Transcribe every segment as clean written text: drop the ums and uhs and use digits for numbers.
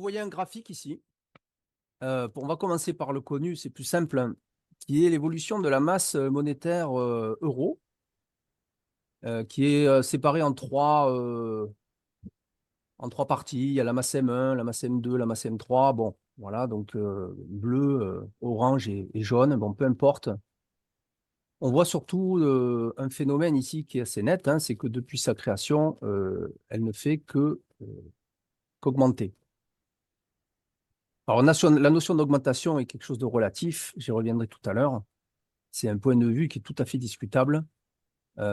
voyez un graphique ici. On va commencer par le connu, c'est plus simple, hein, qui est l'évolution de la masse monétaire euro, qui est séparée en trois parties. Il y a la masse M1, la masse M2, la masse M3. Bon, voilà, donc bleu, orange et jaune, bon, peu importe. On voit surtout un phénomène ici qui est assez net, hein, c'est que depuis sa création, elle ne fait qu'augmenter. Alors, la notion d'augmentation est quelque chose de relatif, j'y reviendrai tout à l'heure. C'est un point de vue qui est tout à fait discutable.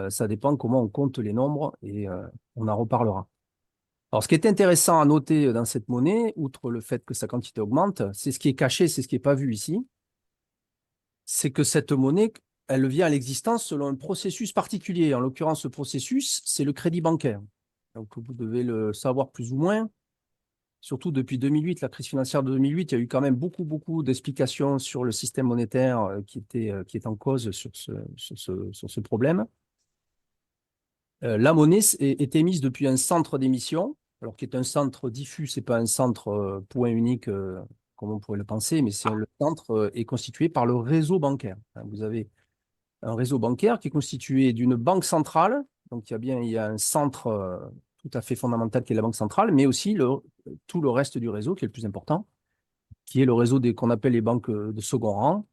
Ça dépend comment on compte les nombres et on en reparlera. Alors, ce qui est intéressant à noter dans cette monnaie, outre le fait que sa quantité augmente, c'est ce qui est caché, c'est ce qui n'est pas vu ici, c'est que cette monnaie, elle vient à l'existence selon un processus particulier. En l'occurrence, ce processus, c'est le crédit bancaire. Donc, vous devez le savoir plus ou moins. Surtout depuis 2008, la crise financière de 2008, il y a eu quand même beaucoup d'explications sur le système monétaire qui est en cause sur ce problème. La monnaie est émise depuis un centre d'émission, alors qui est un centre diffus, ce n'est pas un centre point unique comme on pourrait le penser, mais le centre est constitué par le réseau bancaire. Vous avez un réseau bancaire qui est constitué d'une banque centrale, donc il y a un centre tout à fait fondamental qui est la banque centrale, mais aussi tout le reste du réseau qui est le plus important, qui est le réseau qu'on appelle les banques de second rang,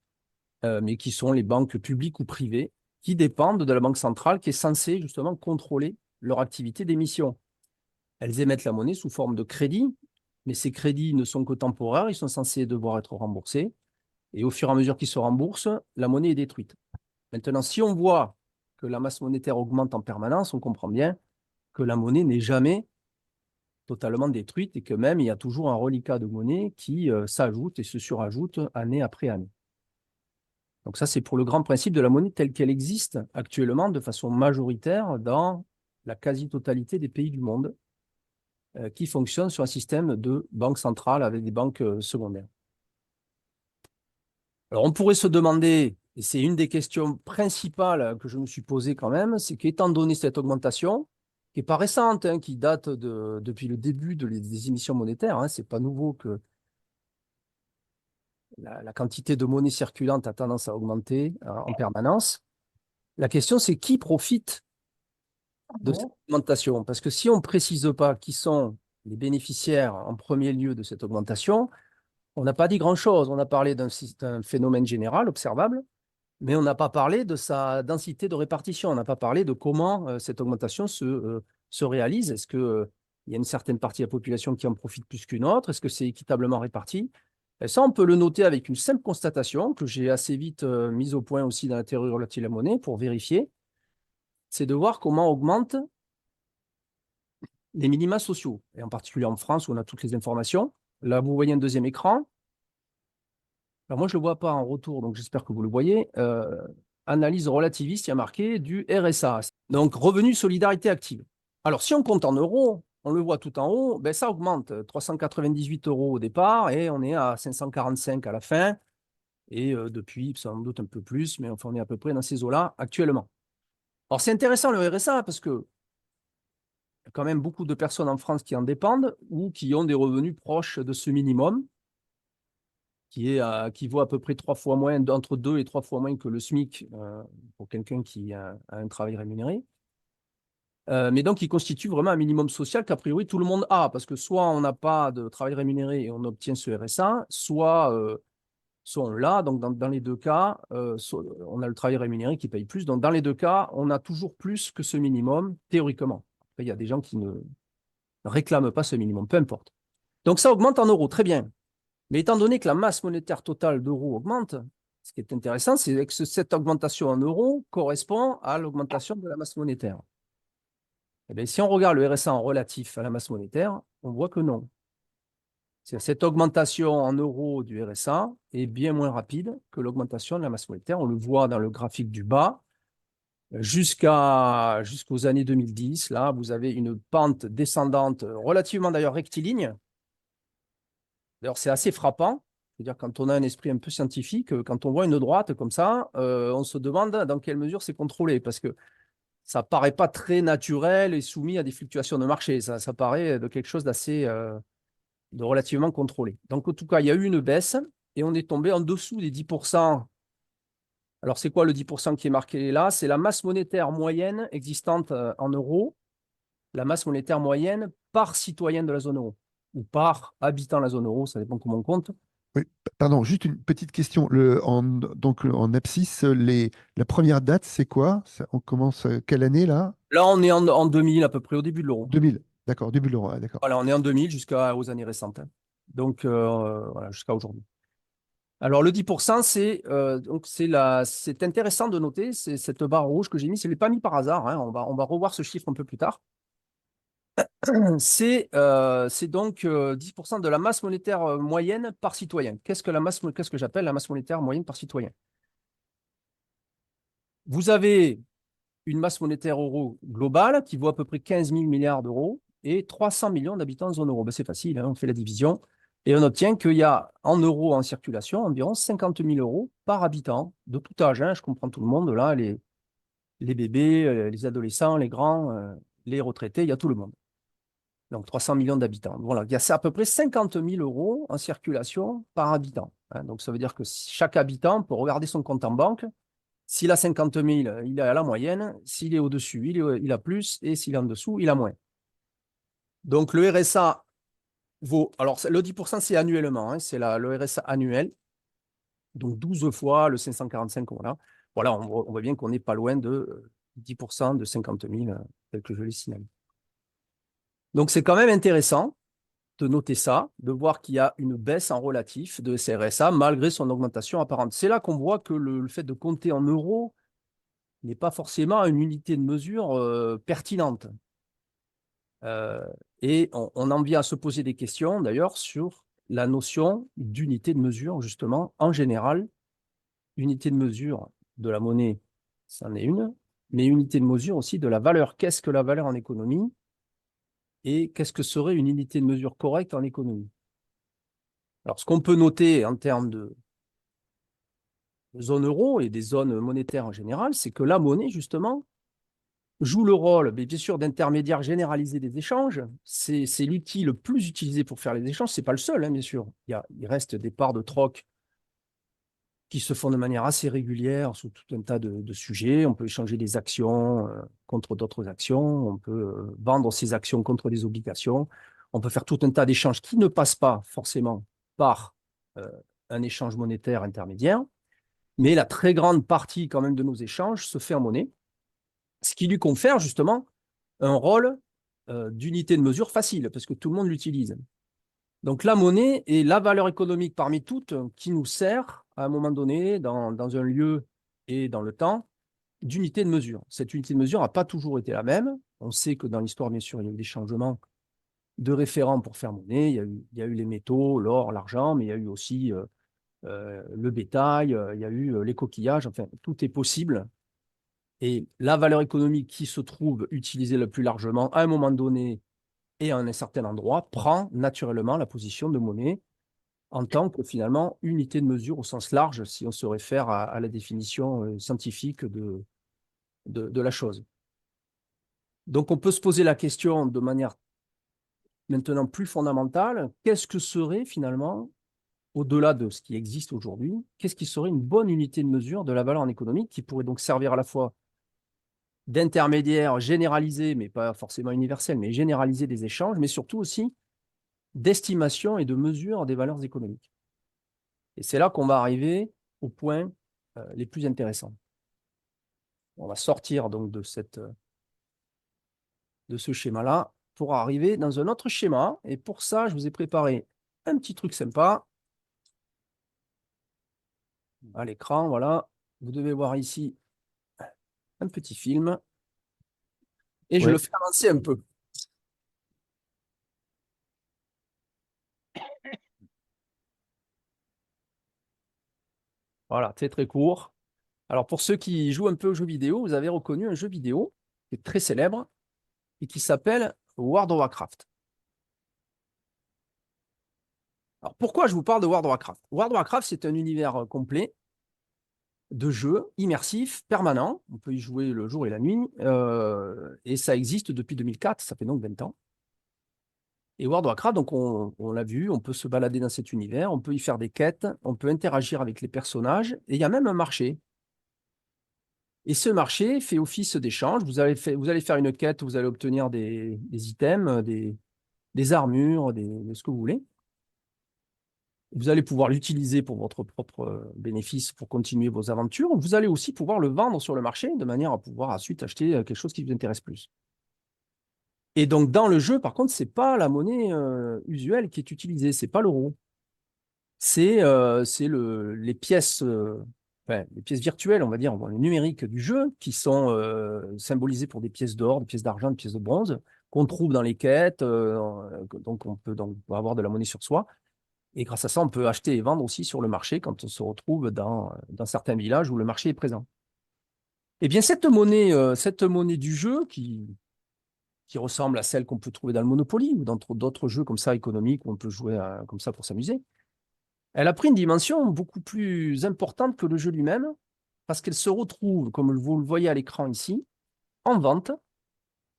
mais qui sont les banques publiques ou privées, qui dépendent de la banque centrale qui est censée justement contrôler leur activité d'émission. Elles émettent la monnaie sous forme de crédit, mais ces crédits ne sont que temporaires, ils sont censés devoir être remboursés, et au fur et à mesure qu'ils se remboursent, la monnaie est détruite. Maintenant, si on voit que la masse monétaire augmente en permanence, on comprend bien que la monnaie n'est jamais totalement détruite et que même il y a toujours un reliquat de monnaie qui s'ajoute et se surajoute année après année. Donc ça, c'est pour le grand principe de la monnaie telle qu'elle existe actuellement de façon majoritaire dans la quasi-totalité des pays du monde qui fonctionnent sur un système de banque centrale avec des banques secondaires. Alors on pourrait se demander, et c'est une des questions principales que je me suis posée quand même, c'est qu'étant donné cette augmentation, qui n'est pas récente, hein, qui date depuis le début des émissions monétaires, hein, ce n'est pas nouveau que la quantité de monnaie circulante a tendance à augmenter en permanence. La question, c'est qui profite de cette augmentation? Parce que si on ne précise pas qui sont les bénéficiaires en premier lieu de cette augmentation, on n'a pas dit grand-chose. On a parlé d'un phénomène général observable, mais on n'a pas parlé de sa densité de répartition. On n'a pas parlé de comment cette augmentation se réalise. Est-ce qu'il y a une certaine partie de la population qui en profite plus qu'une autre? Est-ce que c'est équitablement réparti? Et ça, on peut le noter avec une simple constatation que j'ai assez vite mise au point aussi dans la théorie relative à la monnaie pour vérifier. C'est de voir comment augmentent les minima sociaux, et en particulier en France où on a toutes les informations. Là, vous voyez un deuxième écran. Alors moi, je ne le vois pas en retour, donc j'espère que vous le voyez. Analyse relativiste, il y a marqué du RSA. Donc, revenu solidarité active. Alors, si on compte en euros, on le voit tout en haut, ben, ça augmente. 398 euros au départ et on est à 545 à la fin. Et depuis, sans doute un peu plus, mais enfin, on est à peu près dans ces eaux-là actuellement. Alors, c'est intéressant le RSA parce que y a quand même beaucoup de personnes en France qui en dépendent ou qui ont des revenus proches de ce minimum, qui vaut à peu près 3 fois moins, entre 2 et 3 fois moins que le SMIC pour quelqu'un qui a un travail rémunéré. Mais donc, il constitue vraiment un minimum social qu'a priori tout le monde a, parce que soit on n'a pas de travail rémunéré et on obtient ce RSA, soit on l'a. Donc, dans les deux cas, on a le travail rémunéré qui paye plus. Donc, dans les deux cas, on a toujours plus que ce minimum, théoriquement. Après, il y a des gens qui ne réclament pas ce minimum, peu importe. Donc, ça augmente en euros, très bien. Mais étant donné que la masse monétaire totale d'euros augmente, ce qui est intéressant, c'est que cette augmentation en euros correspond à l'augmentation de la masse monétaire. Eh bien, si on regarde le RSA en relatif à la masse monétaire, on voit que non. Cette augmentation en euros du RSA est bien moins rapide que l'augmentation de la masse monétaire. On le voit dans le graphique du bas. Jusqu'aux années 2010, là, vous avez une pente descendante relativement d'ailleurs rectiligne. D'ailleurs, c'est assez frappant. C'est-à-dire quand on a un esprit un peu scientifique, quand on voit une droite comme ça, on se demande dans quelle mesure c'est contrôlé, parce que ça ne paraît pas très naturel et soumis à des fluctuations de marché. Ça paraît de quelque chose de relativement contrôlé. Donc, en tout cas, il y a eu une baisse et on est tombé en dessous des 10%. Alors, c'est quoi le 10% qui est marqué là? C'est la masse monétaire moyenne existante en euros, la masse monétaire moyenne par citoyen de la zone euro ou par habitant de la zone euro, ça dépend comment on compte. Oui, pardon, juste une petite question. Donc en abscisse, la première date, c'est quoi? On commence quelle année là? Là, on est en 2000 à peu près, au début de l'euro. 2000. D'accord, début de l'euro. Ah, d'accord. Voilà, on est en 2000 jusqu'aux années récentes, hein. Donc, voilà, jusqu'à aujourd'hui. Alors, le 10%, c'est intéressant de noter, c'est cette barre rouge que j'ai mise, je ne l'ai pas mis par hasard, hein, on va revoir ce chiffre un peu plus tard. C'est donc 10% de la masse monétaire moyenne par citoyen. Qu'est-ce que j'appelle la masse monétaire moyenne par citoyen? Vous avez une masse monétaire euro globale qui vaut à peu près 15 000 milliards d'euros et 300 millions d'habitants en zone euro. Ben, c'est facile, hein, on fait la division et on obtient qu'il y a en euros en circulation environ 50 000 euros par habitant de tout âge, hein, je comprends tout le monde, là, les bébés, les adolescents, les grands, les retraités, il y a tout le monde. Donc 300 millions d'habitants. Voilà, il y a à peu près 50 000 euros en circulation par habitant, hein. Donc ça veut dire que chaque habitant peut regarder son compte en banque. S'il a 50 000, il est à la moyenne. S'il est au-dessus, il a plus. Et s'il est en dessous, il a moins. Donc, le RSA vaut. Alors, le 10%, c'est annuellement, hein, c'est le RSA annuel. Donc, 12 fois le 545 qu'on a. Voilà, on voit bien qu'on n'est pas loin de 10% de 50 000, tel que je l'ai signalé. Donc, c'est quand même intéressant de noter ça, de voir qu'il y a une baisse en relatif de ces RSA malgré son augmentation apparente. C'est là qu'on voit que le fait de compter en euros n'est pas forcément une unité de mesure pertinente. Euh, et on en vient à se poser des questions, d'ailleurs, sur la notion d'unité de mesure, justement, en général. Unité de mesure de la monnaie, c'en est une, mais unité de mesure aussi de la valeur. Qu'est-ce que la valeur en économie et qu'est-ce que serait une unité de mesure correcte en économie? Alors, ce qu'on peut noter en termes de zone euro et des zones monétaires en général, c'est que la monnaie, justement, joue le rôle, bien sûr, d'intermédiaire généralisé des échanges. C'est l'outil le plus utilisé pour faire les échanges. Ce n'est pas le seul, hein, bien sûr. Il reste des parts de troc qui se font de manière assez régulière sur tout un tas de sujets. On peut échanger des actions contre d'autres actions. On peut vendre ces actions contre des obligations. On peut faire tout un tas d'échanges qui ne passent pas forcément par euh, un échange monétaire intermédiaire. Mais la très grande partie quand même de nos échanges se fait en monnaie, ce qui lui confère justement un rôle d'unité de mesure facile, parce que tout le monde l'utilise. Donc la monnaie est la valeur économique parmi toutes qui nous sert à un moment donné, dans un lieu et dans le temps, d'unité de mesure. Cette unité de mesure n'a pas toujours été la même. On sait que dans l'histoire, bien sûr, il y a eu des changements de référents pour faire monnaie. Il y a eu les métaux, l'or, l'argent, mais il y a eu aussi le bétail, il y a eu les coquillages. Enfin, tout est possible. Et la valeur économique qui se trouve utilisée le plus largement à un moment donné et à un certain endroit prend naturellement la position de monnaie en tant que finalement unité de mesure au sens large, si on se réfère à la définition scientifique de la chose. Donc on peut se poser la question de manière maintenant plus fondamentale, qu'est-ce que serait finalement, au-delà de ce qui existe aujourd'hui, qu'est-ce qui serait une bonne unité de mesure de la valeur en économie qui pourrait donc servir à la fois d'intermédiaire généralisé, mais pas forcément universel, mais généralisé des échanges, mais surtout aussi d'estimation et de mesure des valeurs économiques. Et c'est là qu'on va arriver aux points les plus intéressants. On va sortir donc de ce schéma-là pour arriver dans un autre schéma. Et pour ça, je vous ai préparé un petit truc sympa à l'écran. Voilà, vous devez voir ici un petit film. Et je Ouais. le fais avancer un peu. Voilà, c'est très court. Alors, pour ceux qui jouent un peu aux jeux vidéo, vous avez reconnu un jeu vidéo qui est très célèbre et qui s'appelle World of Warcraft. Alors, pourquoi je vous parle de World of Warcraft? World of Warcraft, c'est un univers complet de jeux immersif, permanent. On peut y jouer le jour et la nuit. Et ça existe depuis 2004, ça fait donc 20 ans. Et World of Warcraft, donc on l'a vu, on peut se balader dans cet univers, on peut y faire des quêtes, on peut interagir avec les personnages, et il y a même un marché. Et ce marché fait office d'échange. Vous allez faire une quête, vous allez obtenir des items, des armures, ce que vous voulez. Vous allez pouvoir l'utiliser pour votre propre bénéfice pour continuer vos aventures. Vous allez aussi pouvoir le vendre sur le marché de manière à pouvoir ensuite acheter quelque chose qui vous intéresse plus. Et donc, dans le jeu, par contre, ce n'est pas la monnaie usuelle qui est utilisée, ce n'est pas l'euro. C'est les pièces, enfin, les pièces virtuelles, on va dire, les numériques du jeu, qui sont symbolisées pour des pièces d'or, des pièces d'argent, des pièces de bronze, qu'on trouve dans les quêtes. Donc, on peut avoir de la monnaie sur soi. Et grâce à ça, on peut acheter et vendre aussi sur le marché quand on se retrouve dans certains villages où le marché est présent. Eh bien, cette monnaie du jeu qui ressemble à celle qu'on peut trouver dans le Monopoly ou dans d'autres jeux comme ça économiques où on peut jouer comme ça pour s'amuser, elle a pris une dimension beaucoup plus importante que le jeu lui-même parce qu'elle se retrouve, comme vous le voyez à l'écran ici, en vente,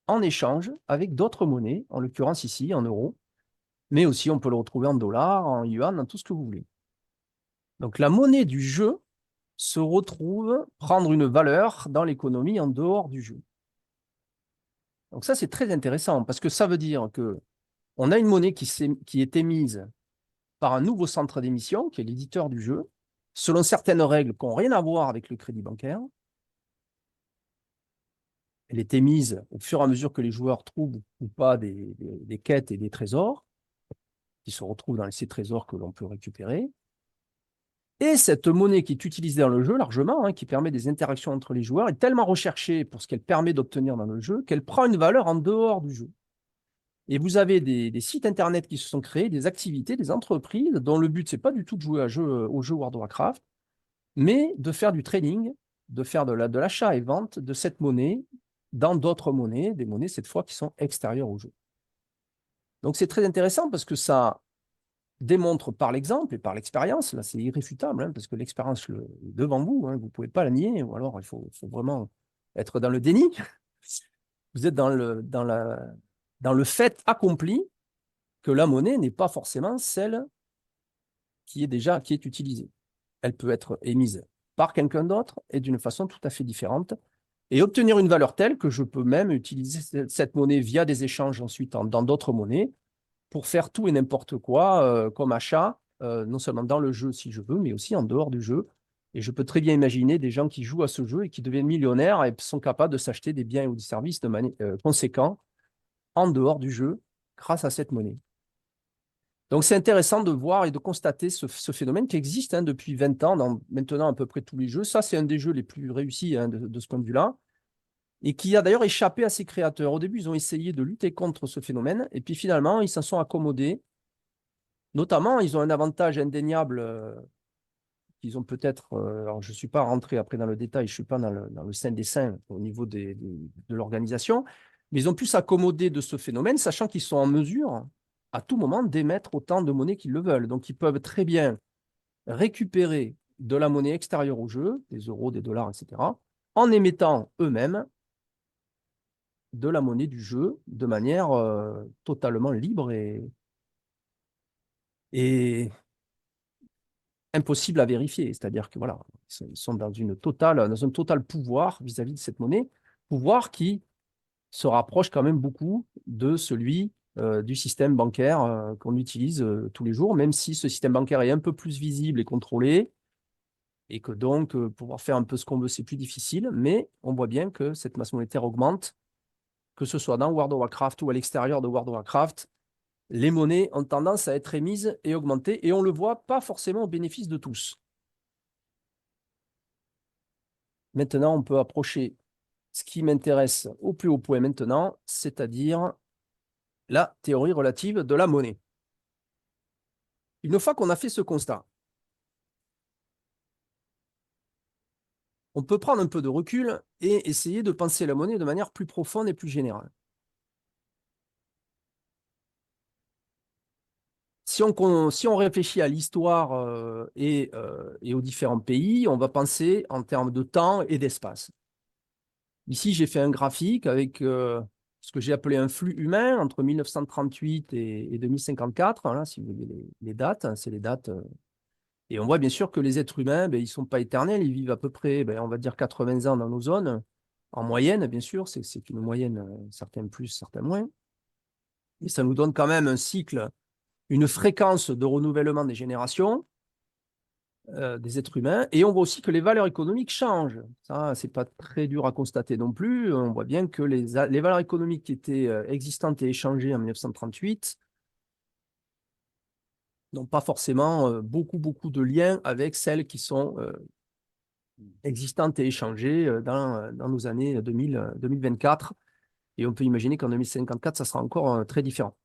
en échange avec d'autres monnaies, en l'occurrence ici en euros, mais aussi on peut le retrouver en dollars, en yuan, dans tout ce que vous voulez. Donc la monnaie du jeu se retrouve prendre une valeur dans l'économie en dehors du jeu. Donc ça, c'est très intéressant parce que ça veut dire que on a une monnaie qui est émise par un nouveau centre d'émission, qui est l'éditeur du jeu, selon certaines règles qui n'ont rien à voir avec le crédit bancaire. Elle est émise au fur et à mesure que les joueurs trouvent ou pas des quêtes et des trésors, qui se retrouvent dans ces trésors que l'on peut récupérer. Et cette monnaie qui est utilisée dans le jeu largement, qui permet des interactions entre les joueurs, est tellement recherchée pour ce qu'elle permet d'obtenir dans le jeu qu'elle prend une valeur en dehors du jeu. Et vous avez des sites internet qui se sont créés, des activités, des entreprises dont le but, ce n'est pas du tout de jouer au jeu World of Warcraft, mais de faire du trading, de faire de l'achat et vente de cette monnaie dans d'autres monnaies, des monnaies cette fois qui sont extérieures au jeu. Donc c'est très intéressant parce que ça démontre par l'exemple et par l'expérience, là c'est irréfutable, parce que l'expérience est devant vous, vous ne pouvez pas la nier, ou alors il faut vraiment être dans le déni. Vous êtes dans le fait accompli que la monnaie n'est pas forcément celle qui est utilisée. Elle peut être émise par quelqu'un d'autre et d'une façon tout à fait différente et obtenir une valeur telle que je peux même utiliser cette monnaie via des échanges ensuite dans d'autres monnaies pour faire tout et n'importe quoi comme achat, non seulement dans le jeu si je veux, mais aussi en dehors du jeu. Et je peux très bien imaginer des gens qui jouent à ce jeu et qui deviennent millionnaires et sont capables de s'acheter des biens ou des services de manière conséquents en dehors du jeu grâce à cette monnaie. Donc c'est intéressant de voir et de constater ce phénomène qui existe depuis 20 ans dans maintenant à peu près tous les jeux. Ça, c'est un des jeux les plus réussis de ce point de vue-là et qui a d'ailleurs échappé à ses créateurs. Au début, ils ont essayé de lutter contre ce phénomène et puis finalement, ils s'en sont accommodés. Notamment, ils ont un avantage indéniable qu'ils ont peut-être, alors je ne suis pas rentré après dans le détail, je ne suis pas dans le sein des saints au niveau de l'organisation, mais ils ont pu s'accommoder de ce phénomène, sachant qu'ils sont en mesure à tout moment d'émettre autant de monnaie qu'ils le veulent. Donc, ils peuvent très bien récupérer de la monnaie extérieure au jeu, des euros, des dollars, etc., en émettant eux-mêmes de la monnaie du jeu de manière totalement libre et impossible à vérifier. C'est-à-dire que voilà, ils sont dans un total pouvoir vis-à-vis de cette monnaie, pouvoir qui se rapproche quand même beaucoup de celui du système bancaire qu'on utilise tous les jours, même si ce système bancaire est un peu plus visible et contrôlé, et que donc pouvoir faire un peu ce qu'on veut, c'est plus difficile, mais on voit bien que cette masse monétaire augmente, que ce soit dans World of Warcraft ou à l'extérieur de World of Warcraft. Les monnaies ont tendance à être émises et augmentées, et on ne le voit pas forcément au bénéfice de tous. Maintenant, on peut approcher ce qui m'intéresse au plus haut point maintenant, c'est-à-dire la théorie relative de la monnaie. Une fois qu'on a fait ce constat, on peut prendre un peu de recul et essayer de penser la monnaie de manière plus profonde et plus générale. Si on réfléchit à l'histoire et aux différents pays, on va penser en termes de temps et d'espace. Ici, j'ai fait un graphique avec ce que j'ai appelé un flux humain entre 1938 et 2054. Voilà, si vous voyez les dates, hein, c'est les dates. Et on voit bien sûr que les êtres humains, ben, ils ne sont pas éternels, ils vivent à peu près, ben, on va dire 80 ans dans nos zones, en moyenne, bien sûr, c'est une moyenne, certains plus, certains moins. Et ça nous donne quand même un cycle, une fréquence de renouvellement des générations, des êtres humains. Et on voit aussi que les valeurs économiques changent. Ça, c'est pas très dur à constater non plus. On voit bien que les valeurs économiques qui étaient existantes et échangées en 1938 n'ont pas forcément beaucoup de liens avec celles qui sont existantes et échangées dans nos années 2024. Et on peut imaginer qu'en 2054, ça sera encore très différent.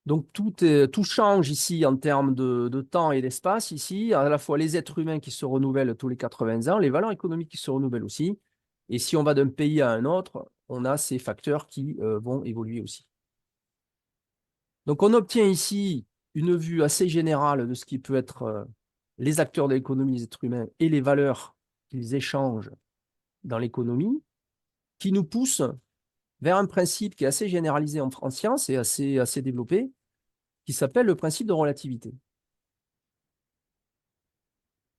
Donc tout change ici en termes de temps et d'espace, ici, à la fois les êtres humains qui se renouvellent tous les 80 ans, les valeurs économiques qui se renouvellent aussi. Et si on va d'un pays à un autre, on a ces facteurs qui vont évoluer aussi. Donc on obtient ici une vue assez générale de ce qui peut être les acteurs de l'économie, les êtres humains, et les valeurs qu'ils échangent dans l'économie, qui nous pousse vers un principe qui est assez généralisé en science et assez développé, qui s'appelle le principe de relativité.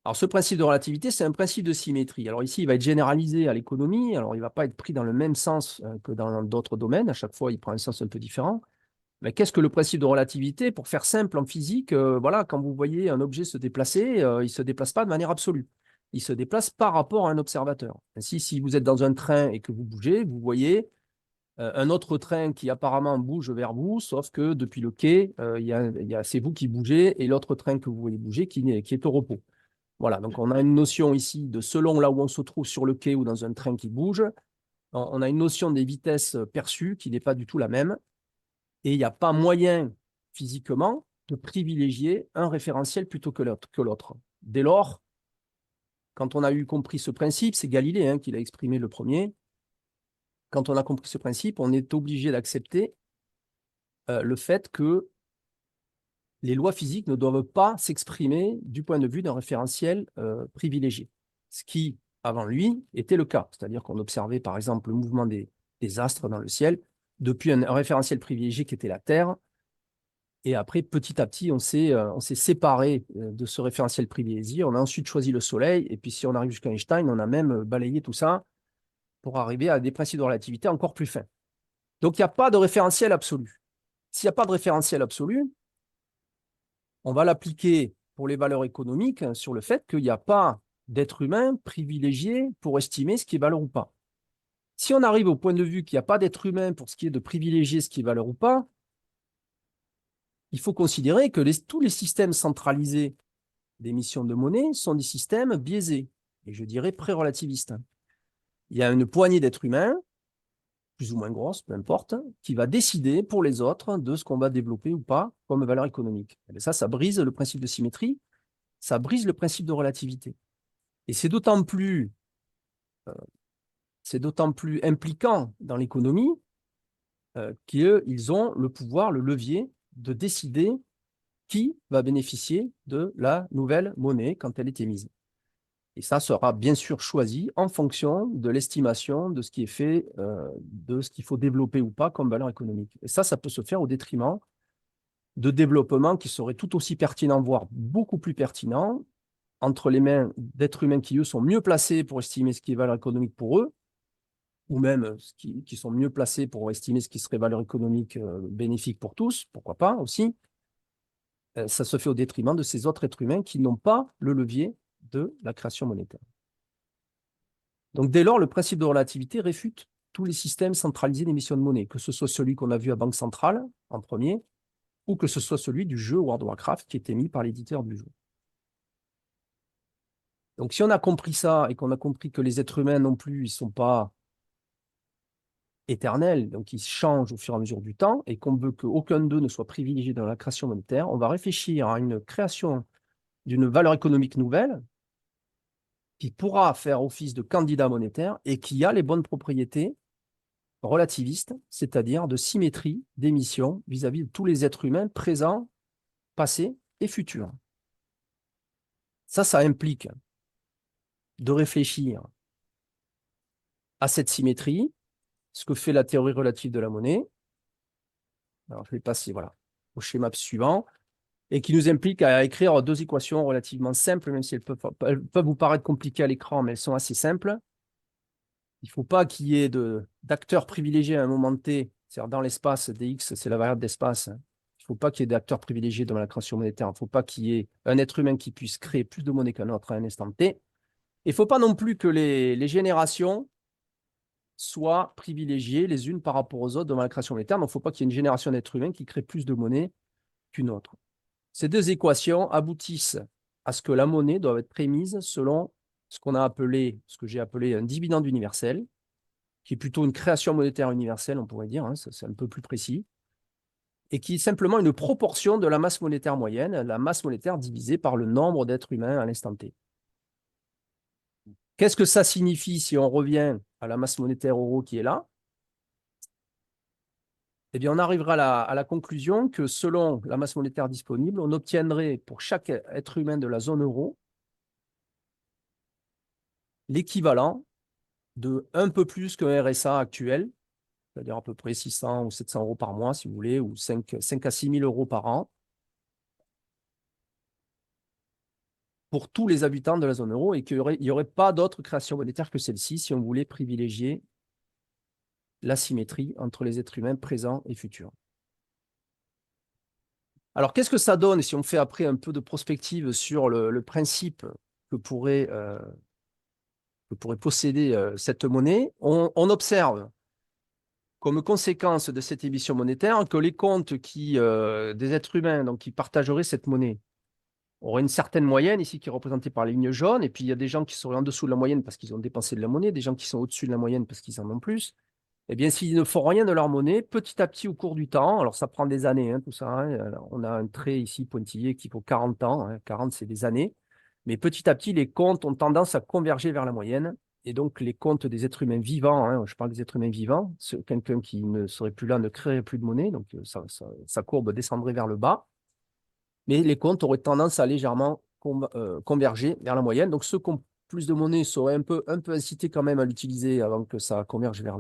Alors, ce principe de relativité, c'est un principe de symétrie. Alors ici, il va être généralisé à l'économie. Alors, il ne va pas être pris dans le même sens que dans d'autres domaines. À chaque fois, il prend un sens un peu différent. Mais qu'est-ce que le principe de relativité? Pour faire simple en physique, voilà, quand vous voyez un objet se déplacer, il ne se déplace pas de manière absolue. Il se déplace par rapport à un observateur. Ainsi, si vous êtes dans un train et que vous bougez, vous voyez un autre train qui apparemment bouge vers vous, sauf que depuis le quai, c'est vous qui bougez et l'autre train que vous voyez bouger qui est au repos. Voilà, donc on a une notion ici de selon là où on se trouve sur le quai ou dans un train qui bouge, on a une notion des vitesses perçues qui n'est pas du tout la même, et il n'y a pas moyen physiquement de privilégier un référentiel plutôt que l'autre. Dès lors, quand on a eu compris ce principe, c'est Galilée hein, qui l'a exprimé le premier, quand on a compris ce principe, on est obligé d'accepter le fait que les lois physiques ne doivent pas s'exprimer du point de vue d'un référentiel privilégié. Ce qui, avant lui, était le cas. C'est-à-dire qu'on observait, par exemple, le mouvement des astres dans le ciel depuis un référentiel privilégié qui était la Terre. Et après, petit à petit, on s'est séparé de ce référentiel privilégié. On a ensuite choisi le Soleil. Et puis, si on arrive jusqu'à Einstein, on a même balayé tout ça pour arriver à des principes de relativité encore plus fins. Donc, il n'y a pas de référentiel absolu. S'il n'y a pas de référentiel absolu, on va l'appliquer pour les valeurs économiques sur le fait qu'il n'y a pas d'être humain privilégié pour estimer ce qui est valeur ou pas. Si on arrive au point de vue qu'il n'y a pas d'être humain pour ce qui est de privilégier ce qui est valeur ou pas, il faut considérer que tous les systèmes centralisés d'émission de monnaie sont des systèmes biaisés, et je dirais pré-relativistes. Il y a une poignée d'êtres humains, plus ou moins grosse, peu importe, qui va décider pour les autres de ce qu'on va développer ou pas comme valeur économique. Et ça brise le principe de symétrie, ça brise le principe de relativité. Et c'est d'autant plus impliquant dans l'économie qu'ils ont le pouvoir, le levier de décider qui va bénéficier de la nouvelle monnaie quand elle est émise. Et ça sera bien sûr choisi en fonction de l'estimation de ce qui est fait, de ce qu'il faut développer ou pas comme valeur économique. Et ça peut se faire au détriment de développements qui seraient tout aussi pertinents, voire beaucoup plus pertinents, entre les mains d'êtres humains qui, eux, sont mieux placés pour estimer ce qui est valeur économique pour eux, ou même qui sont mieux placés pour estimer ce qui serait valeur économique bénéfique pour tous, pourquoi pas aussi. Ça se fait au détriment de ces autres êtres humains qui n'ont pas le levier de la création monétaire. Donc dès lors, le principe de relativité réfute tous les systèmes centralisés d'émission de monnaie, que ce soit celui qu'on a vu à Banque Centrale en premier, ou que ce soit celui du jeu World of Warcraft qui est émis par l'éditeur du jeu. Donc si on a compris ça et qu'on a compris que les êtres humains non plus, ils ne sont pas éternels, donc ils changent au fur et à mesure du temps, et qu'on veut qu'aucun d'eux ne soit privilégié dans la création monétaire, on va réfléchir à une création d'une valeur économique nouvelle qui pourra faire office de candidat monétaire et qui a les bonnes propriétés relativistes, c'est-à-dire de symétrie d'émission vis-à-vis de tous les êtres humains présents, passés et futurs. Ça implique de réfléchir à cette symétrie ce que fait la théorie relative de la monnaie. Alors, je vais passer voilà, au schéma suivant, et qui nous implique à écrire deux équations relativement simples, même si elles peuvent vous paraître compliquées à l'écran, mais elles sont assez simples. Il ne faut pas qu'il y ait d'acteurs privilégiés à un moment T, c'est-à-dire dans l'espace, dx, c'est la variable d'espace. Il ne faut pas qu'il y ait d'acteurs privilégiés dans la création monétaire. Il ne faut pas qu'il y ait un être humain qui puisse créer plus de monnaie qu'un autre à un instant T. Et il ne faut pas non plus que les générations soient privilégiées les unes par rapport aux autres dans la création monétaire. Donc, il ne faut pas qu'il y ait une génération d'êtres humains qui crée plus de monnaie qu'une autre. Ces deux équations aboutissent à ce que la monnaie doit être prémise selon ce que j'ai appelé un dividende universel, qui est plutôt une création monétaire universelle, on pourrait dire, hein, c'est un peu plus précis, et qui est simplement une proportion de la masse monétaire moyenne, la masse monétaire divisée par le nombre d'êtres humains à l'instant T. Qu'est-ce que ça signifie si on revient à la masse monétaire euro qui est là? Eh bien, on arrivera à la conclusion que selon la masse monétaire disponible, on obtiendrait pour chaque être humain de la zone euro l'équivalent de un peu plus qu'un RSA actuel, c'est-à-dire à peu près 600 ou 700 euros par mois, si vous voulez, ou 5 à 6 000 euros par an, pour tous les habitants de la zone euro, et qu'il n'y aurait pas d'autre création monétaire que celle-ci si on voulait privilégier la symétrie entre les êtres humains présents et futurs. Alors, qu'est-ce que ça donne si on fait après un peu de prospective sur le principe que pourrait posséder cette monnaie? On observe comme conséquence de cette émission monétaire que les comptes des êtres humains donc, qui partageraient cette monnaie auraient une certaine moyenne ici qui est représentée par les lignes jaunes, et puis il y a des gens qui seraient en dessous de la moyenne parce qu'ils ont dépensé de la monnaie, des gens qui sont au-dessus de la moyenne parce qu'ils en ont plus. Eh bien, s'ils ne font rien de leur monnaie, petit à petit au cours du temps, alors ça prend des années, hein, tout ça, hein, on a un trait ici pointillé qui vaut 40 ans, hein, 40 c'est des années, mais petit à petit, les comptes ont tendance à converger vers la moyenne, et donc les comptes des êtres humains vivants, hein, je parle des êtres humains vivants, quelqu'un qui ne serait plus là ne créerait plus de monnaie, donc sa courbe descendrait vers le bas, mais les comptes auraient tendance à légèrement converger vers la moyenne, donc ceux qui ont plus de monnaie seraient un peu incités quand même à l'utiliser avant que ça converge vers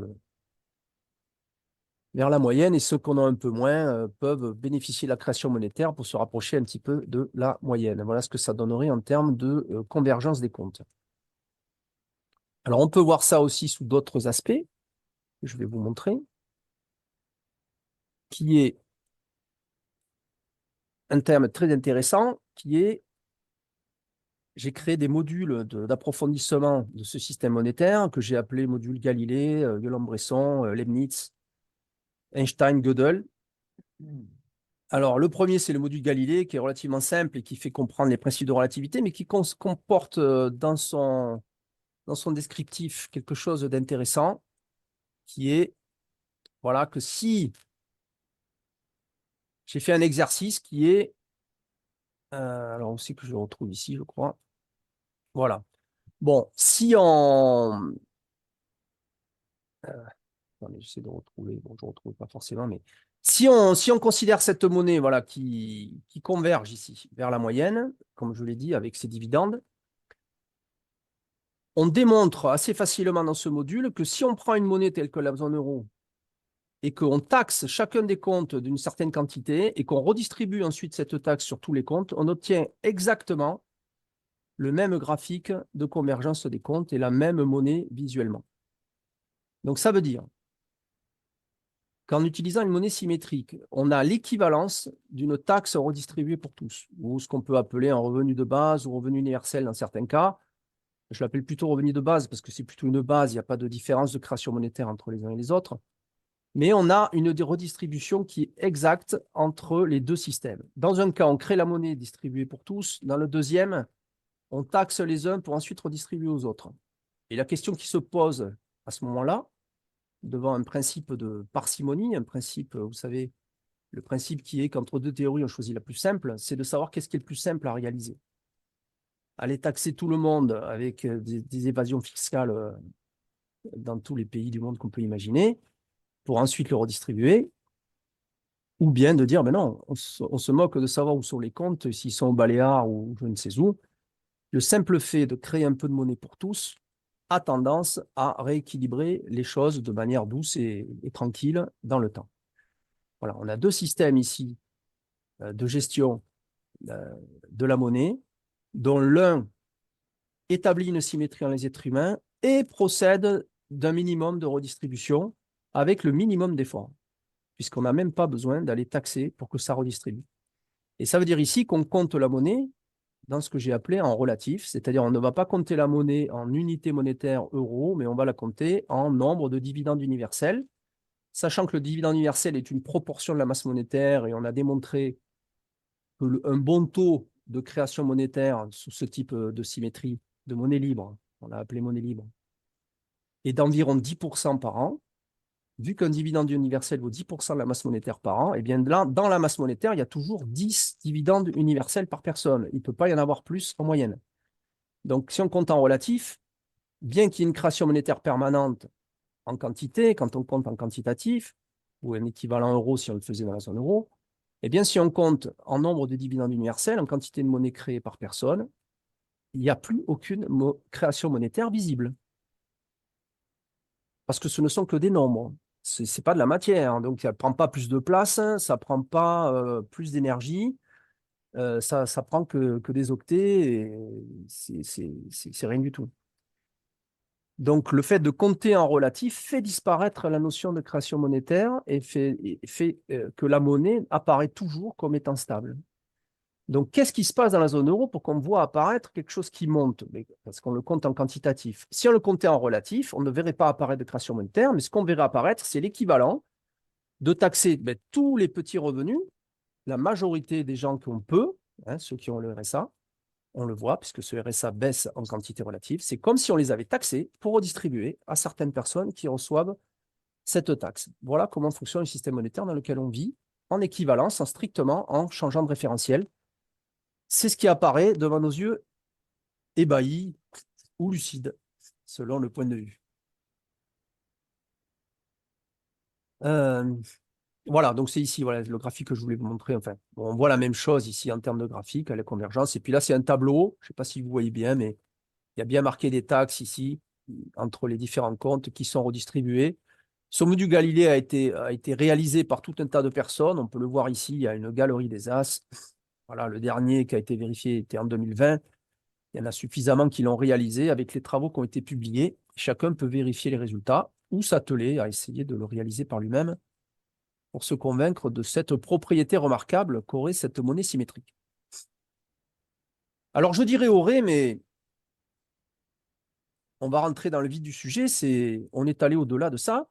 la moyenne, et ceux qui en ont un peu moins peuvent bénéficier de la création monétaire pour se rapprocher un petit peu de la moyenne. Voilà ce que ça donnerait en termes de convergence des comptes. Alors, on peut voir ça aussi sous d'autres aspects, que je vais vous montrer, qui est un terme très intéressant, qui est, j'ai créé des modules d'approfondissement de ce système monétaire que j'ai appelé module Galilée, Violon-Bresson, Leibniz, Einstein, Gödel. Alors, le premier, c'est le module Galilée, qui est relativement simple et qui fait comprendre les principes de relativité, mais qui comporte dans son descriptif quelque chose d'intéressant, qui est, voilà, que si j'ai fait un exercice qui est, alors aussi que je le retrouve ici, je crois, voilà. Bon, si on, attendez, j'essaie de retrouver, bon, je ne retrouve pas forcément, mais si on considère cette monnaie voilà, qui converge ici vers la moyenne, comme je l'ai dit, avec ses dividendes, on démontre assez facilement dans ce module que si on prend une monnaie telle que la zone euro et qu'on taxe chacun des comptes d'une certaine quantité et qu'on redistribue ensuite cette taxe sur tous les comptes, on obtient exactement le même graphique de convergence des comptes et la même monnaie visuellement. Donc ça veut dire qu'en utilisant une monnaie symétrique, on a l'équivalence d'une taxe redistribuée pour tous, ou ce qu'on peut appeler un revenu de base ou revenu universel dans certains cas. Je l'appelle plutôt revenu de base parce que c'est plutôt une base, il n'y a pas de différence de création monétaire entre les uns et les autres. Mais on a une redistribution qui est exacte entre les deux systèmes. Dans un cas, on crée la monnaie distribuée pour tous. Dans le deuxième, on taxe les uns pour ensuite redistribuer aux autres. Et la question qui se pose à ce moment-là, devant un principe de parcimonie, un principe, vous savez, le principe qui est qu'entre deux théories, on choisit la plus simple, c'est de savoir qu'est-ce qui est le plus simple à réaliser. Aller taxer tout le monde avec des évasions fiscales dans tous les pays du monde qu'on peut imaginer, pour ensuite le redistribuer, ou bien de dire, ben non, on se moque de savoir où sont les comptes, s'ils sont au Baléares ou je ne sais où. Le simple fait de créer un peu de monnaie pour tous a tendance à rééquilibrer les choses de manière douce et tranquille dans le temps. Voilà, on a deux systèmes ici de gestion de la monnaie, dont l'un établit une symétrie dans les êtres humains et procède d'un minimum de redistribution avec le minimum d'efforts, puisqu'on n'a même pas besoin d'aller taxer pour que ça redistribue. Et ça veut dire ici qu'on compte la monnaie dans ce que j'ai appelé en relatif, c'est-à-dire on ne va pas compter la monnaie en unité monétaire euro, mais on va la compter en nombre de dividendes universels, sachant que le dividende universel est une proportion de la masse monétaire et on a démontré que un bon taux de création monétaire sous ce type de symétrie de monnaie libre, on l'a appelé monnaie libre, est d'environ 10% par an. Vu qu'un dividende universel vaut 10% de la masse monétaire par an, et bien là, dans la masse monétaire, il y a toujours 10 dividendes universels par personne. Il ne peut pas y en avoir plus en moyenne. Donc, si on compte en relatif, bien qu'il y ait une création monétaire permanente en quantité, quand on compte en quantitatif, ou un équivalent euro si on le faisait dans la zone euro, eh bien, si on compte en nombre de dividendes universels, en quantité de monnaie créée par personne, il n'y a plus aucune création monétaire visible. Parce que ce ne sont que des nombres. Ce n'est pas de la matière, donc ça ne prend pas plus de place, ça ne prend pas plus d'énergie, ça prend que des octets, et c'est rien du tout. Donc le fait de compter en relatif fait disparaître la notion de création monétaire et fait que la monnaie apparaît toujours comme étant stable. Donc, qu'est-ce qui se passe dans la zone euro pour qu'on voit apparaître quelque chose qui monte? Parce qu'on le compte en quantitatif. Si on le comptait en relatif, on ne verrait pas apparaître de création monétaire, mais ce qu'on verrait apparaître, c'est l'équivalent de taxer tous les petits revenus, la majorité des gens qu'on peut, ceux qui ont le RSA, on le voit, puisque ce RSA baisse en quantité relative, c'est comme si on les avait taxés pour redistribuer à certaines personnes qui reçoivent cette taxe. Voilà comment fonctionne le système monétaire dans lequel on vit, en équivalence, strictement en changeant de référentiel. C'est ce qui apparaît devant nos yeux, ébahis ou lucides, selon le point de vue. Voilà, donc c'est ici voilà, le graphique que je voulais vous montrer. Enfin, bon, on voit la même chose ici en termes de graphique, la convergence. Et puis là, c'est un tableau, je ne sais pas si vous voyez bien, mais il y a bien marqué des taxes ici, entre les différents comptes qui sont redistribués. Ce module Galilée a été réalisé par tout un tas de personnes. On peut le voir ici, il y a une galerie des As. Voilà, le dernier qui a été vérifié était en 2020. Il y en a suffisamment qui l'ont réalisé avec les travaux qui ont été publiés. Chacun peut vérifier les résultats ou s'atteler à essayer de le réaliser par lui-même pour se convaincre de cette propriété remarquable qu'aurait cette monnaie symétrique. Alors je dirais aurait, mais on va rentrer dans le vif du sujet. On est allé au-delà de ça,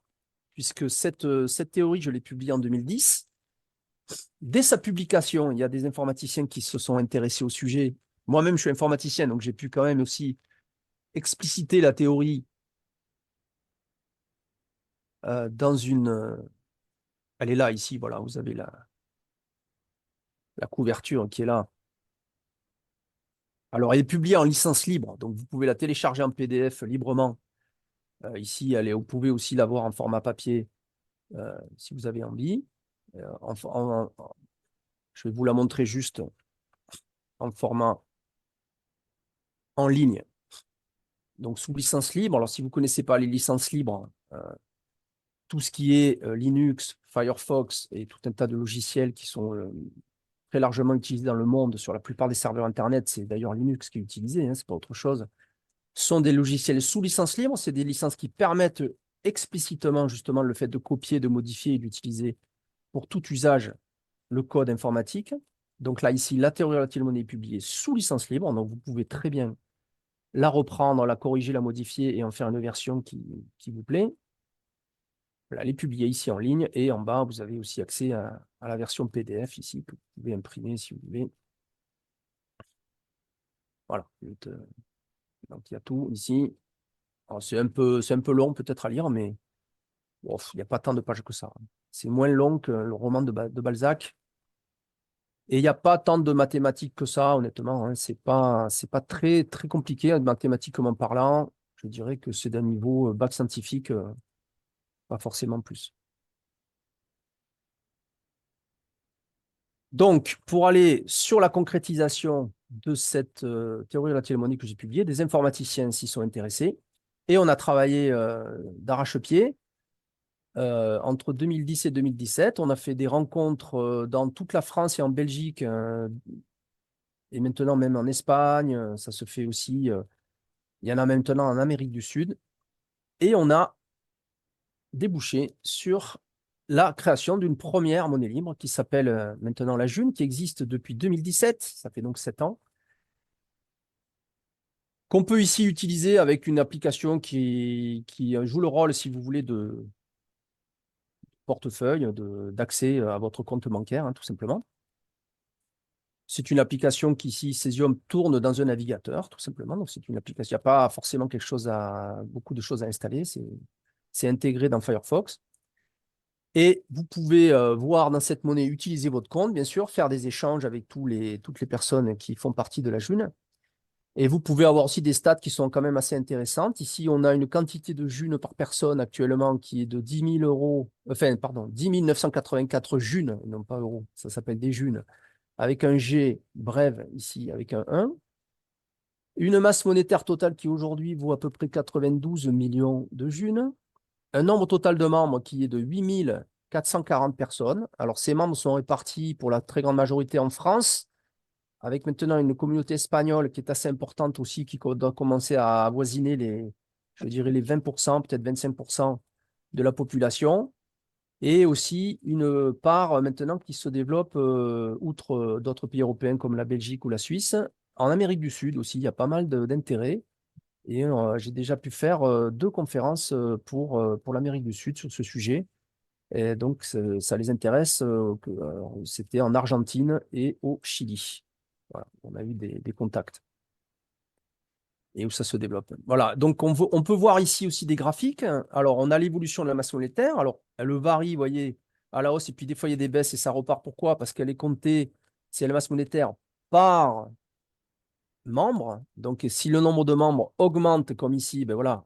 puisque cette théorie, je l'ai publiée en 2010. Dès sa publication, il y a des informaticiens qui se sont intéressés au sujet. Moi-même, je suis informaticien, donc j'ai pu quand même aussi expliciter la théorie dans une... elle est là, ici, voilà, vous avez la couverture qui est là. Alors, elle est publiée en licence libre, donc vous pouvez la télécharger en PDF librement. Ici, vous pouvez aussi l'avoir en format papier si vous avez envie. Je vais vous la montrer juste en format en ligne. Donc, sous licence libre. Alors, si vous ne connaissez pas les licences libres, tout ce qui est Linux, Firefox et tout un tas de logiciels qui sont très largement utilisés dans le monde sur la plupart des serveurs Internet, c'est d'ailleurs Linux qui est utilisé, ce n'est pas autre chose, sont des logiciels sous licence libre. C'est des licences qui permettent explicitement justement le fait de copier, de modifier et d'utiliser pour tout usage le code informatique. Donc là, ici, la théorie relative de la monnaie est publiée sous licence libre, donc vous pouvez très bien la reprendre, la corriger, la modifier et en faire une version qui vous plaît. Voilà, elle est publiée ici en ligne et en bas, vous avez aussi accès à la version PDF ici que vous pouvez imprimer si vous voulez. Voilà. Donc il y a tout ici. C'est un peu long peut-être à lire, mais bon, il n'y a pas tant de pages que ça. C'est moins long que le roman de Balzac. Et il n'y a pas tant de mathématiques que ça, honnêtement. C'est pas très, très compliqué, mathématiquement parlant. Je dirais que c'est d'un niveau bac scientifique, pas forcément plus. Donc, pour aller sur la concrétisation de cette théorie relative à la monnaie que j'ai publiée, des informaticiens s'y sont intéressés Et on a travaillé d'arrache-pied entre 2010 et 2017. On a fait des rencontres dans toute la France et en Belgique, et maintenant même en Espagne. Ça se fait aussi. Il y en a maintenant en Amérique du Sud. Et on a débouché sur la création d'une première monnaie libre qui s'appelle maintenant la June, qui existe depuis 2017. Ça fait donc 7 ans. Qu'on peut ici utiliser avec une application qui joue le rôle, si vous voulez, de portefeuille, d'accès à votre compte bancaire, hein, tout simplement. C'est une application qui, ici, Cesium, tourne dans un navigateur, tout simplement. Donc, c'est une application. Il n'y a pas forcément beaucoup de choses à installer. C'est intégré dans Firefox. Et vous pouvez voir dans cette monnaie, utiliser votre compte, bien sûr, faire des échanges avec toutes les personnes qui font partie de la June. Et vous pouvez avoir aussi des stats qui sont quand même assez intéressantes. Ici, on a une quantité de June par personne actuellement qui est de 10 000 euros, enfin, pardon, 10 984 Junes, non pas euros, ça s'appelle des Junes, avec un G brève ici, avec un 1. Une masse monétaire totale qui aujourd'hui vaut à peu près 92 millions de Junes. Un nombre total de membres qui est de 8 440 personnes. Alors, ces membres sont répartis pour la très grande majorité en France, avec maintenant une communauté espagnole qui est assez importante aussi, qui doit commencer à avoisiner je dirais les 20%, peut-être 25% de la population, et aussi une part maintenant qui se développe, outre d'autres pays européens comme la Belgique ou la Suisse. En Amérique du Sud aussi, il y a pas mal d'intérêt. Et j'ai déjà pu faire 2 conférences pour l'Amérique du Sud sur ce sujet. Et donc, ça les intéresse. C'était en Argentine et au Chili. Voilà, on a eu des contacts et où ça se développe. Voilà, donc on peut voir ici aussi des graphiques. Alors, on a l'évolution de la masse monétaire. Alors, elle varie, vous voyez, à la hausse, et puis des fois, il y a des baisses et ça repart. Pourquoi? Parce qu'elle est comptée, c'est la masse monétaire par membre. Donc, si le nombre de membres augmente, comme ici, ben voilà,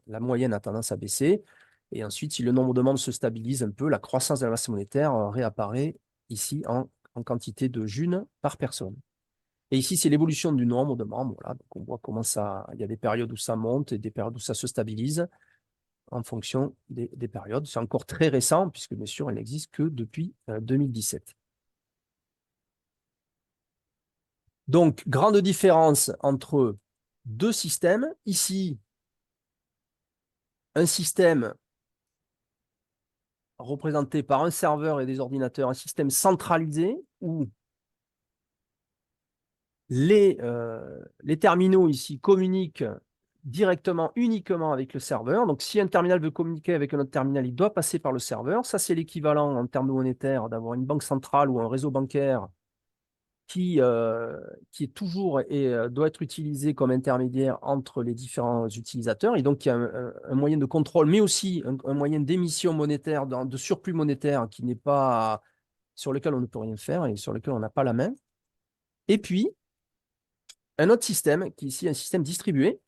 la moyenne a tendance à baisser. Et ensuite, si le nombre de membres se stabilise un peu, la croissance de la masse monétaire réapparaît ici en quantité de June par personne. Et ici, c'est l'évolution du nombre de membres. Voilà. Donc, on voit comment ça. Il y a des périodes où ça monte et des périodes où ça se stabilise en fonction des périodes. C'est encore très récent, puisque bien sûr, elle n'existe que depuis 2017. Donc, grande différence entre 2 systèmes. Ici, un système représenté par un serveur et des ordinateurs, un système centralisé où les terminaux ici communiquent directement, uniquement avec le serveur. Donc, si un terminal veut communiquer avec un autre terminal, il doit passer par le serveur. Ça, c'est l'équivalent en termes monétaires d'avoir une banque centrale ou un réseau bancaire qui est toujours et doit être utilisé comme intermédiaire entre les différents utilisateurs. Et donc, il y a un moyen de contrôle, mais aussi un moyen d'émission monétaire, de surplus monétaire qui n'est pas, sur lequel on ne peut rien faire et sur lequel on n'a pas la main. Et puis, un autre système qui est ici un système distribué.